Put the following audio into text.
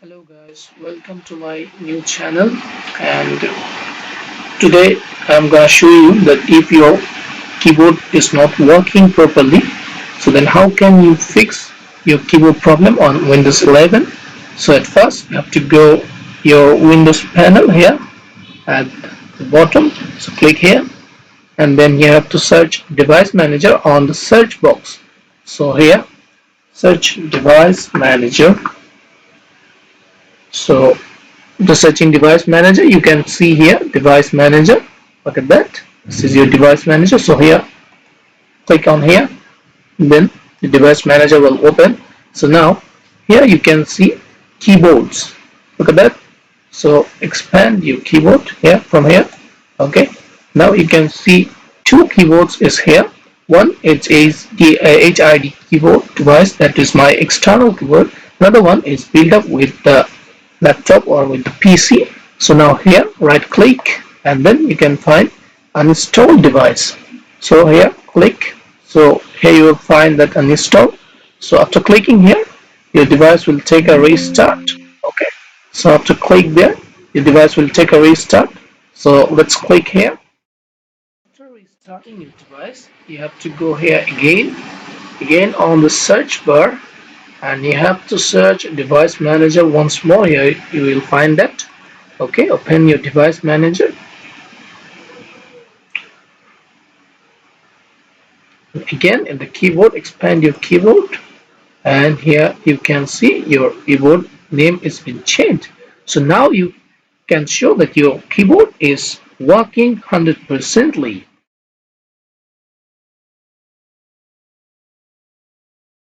Hello guys, welcome to my new channel, and today I'm gonna show you that if your keyboard is not working properly, so then how can you fix your keyboard problem on Windows 11. So at first you have to go your Windows panel here at the bottom, so click here, and then you have to search device manager on the search box. So here search device manager. So the searching device manager, you can see here device manager. Look at that, this is your device manager. So here click on here, then the device manager will open. So now here you can see keyboards. Look at that. So expand your keyboard here from here. Okay, now you can see two keyboards is here. One is the HID keyboard device, that is my external keyboard. Another one is built up with the laptop or with the PC. So now here right click, and then you can find uninstall device. So here click, so here you will find that uninstall. So after clicking here, your device will take a restart. Okay, so after click there, your device will take a restart. So let's click here. After restarting your device, you have to go here again on the search bar, and you have to search device manager once more. Here you will find that. Okay, open your device manager. Again in the keyboard, expand your keyboard, and here you can see your keyboard name is been changed. So now you can show that your keyboard is working 100%ly.